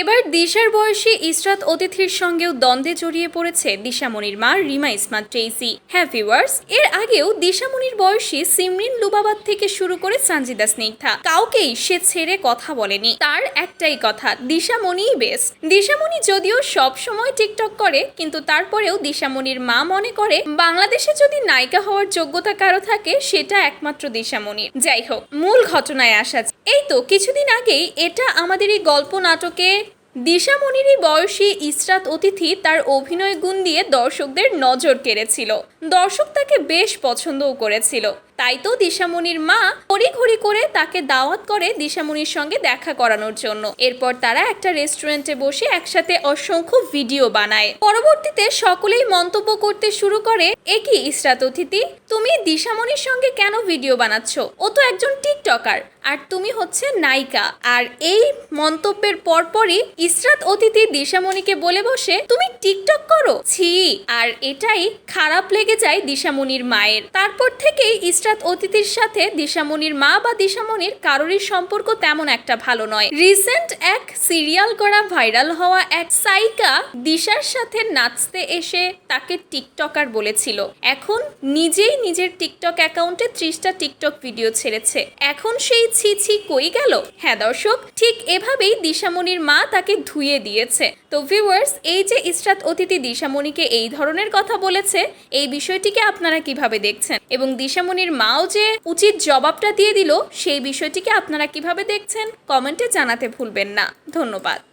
এবার দিশার বয়সী ইসরাত অতিথির সঙ্গেও দ্বন্দ্বে জড়িয়ে পড়েছে দিশামণির মা রিমা ইসমাত ট্রেসি। হ্যাঁ ভিউয়ার্স, এর আগেও দিশামণির বয়সী সিমরিন লুবাবাদ থেকে শুরু করে সানজিদা স্নিগ্ধা কাউকেই সে ছেড়ে কথা বলেনি। তার একটাই কথা, দিশামণিই বেস্ট। দিশামণি যদিও সব সময় টিকটক করে, কিন্তু তারপরেও দিশামণির মা মনে করে বাংলাদেশে যদি নায়িকা হওয়ার যোগ্যতা কারো থাকে সেটা একমাত্র দিশামণির। যাই হোক, মূল ঘটনায় আসা। এই তো কিছুদিন আগেই এটা আমাদের এই গল্প নাটকে দিশামণিরই বয়সী ইসরাত অতিথি তার অভিনয় গুণ দিয়ে দর্শকদের নজর কেড়েছিল। দর্শক তাকে বেশ পছন্দও করেছিল। তাই তো দিশামণির মা তড়িঘড়ি করে তাকে দাওয়াত করে দিশামণির সঙ্গে দেখা করানোর জন্য। এরপর তারা একটা রেস্টুরেন্টে বসে একসাথে অসংখ্য ভিডিও বানায়। পরবর্তীতে সকলেই মন্তব্য করতে শুরু করে, একই ইসরাত অতিথি, তুমি দিশামণির সঙ্গে কেন ভিডিও বানাচ্ছ? ও তো একজন টিকটকার, আর তুমি হচ্ছে নায়িকা। আর এই মন্তব্যের পরপরই ইসরাত অতিথি দিশামণিকে বলে বসে, তুমি টিকটক করো, ছি। আর এটাই খারাপ লেগে যায় দিশামণির মায়ের। তারপর থেকেই ইসরাত অতিথির সাথে দিশামণির মা বা দিশামণির কারোরই সম্পর্ক তেমন একটা ভালো নয়। রিসেন্ট এক সিরিয়াল করা ভাইরাল হওয়া এক সাইকা দিশার সাথে নাচতে এসে তাকে টিকটকার বলেছিল। এখন নিজেই নিজের টিকটক অ্যাকাউন্টে 30টা টিকটক ভিডিও ছেড়েছে। এখন সেই ছি ছি কই গেল? হ্যাঁ দর্শক, ঠিক এভাবেই দিশামণির মা তাকে ধুয়ে দিয়েছে। তো ভিউয়ার্স, এই যে ইসরাত অতিথি দিশামণিকে এই ধরনের কথা বলেছে, এই বিষয়টিকে আপনারা কিভাবে দেখছেন? এবং দিশামণির মাও যে উচিত জবাবটা দিয়ে দিল, সেই বিষয়টিকে আপনারা কিভাবে দেখছেন কমেন্টে জানাতে ভুলবেন না। ধন্যবাদ।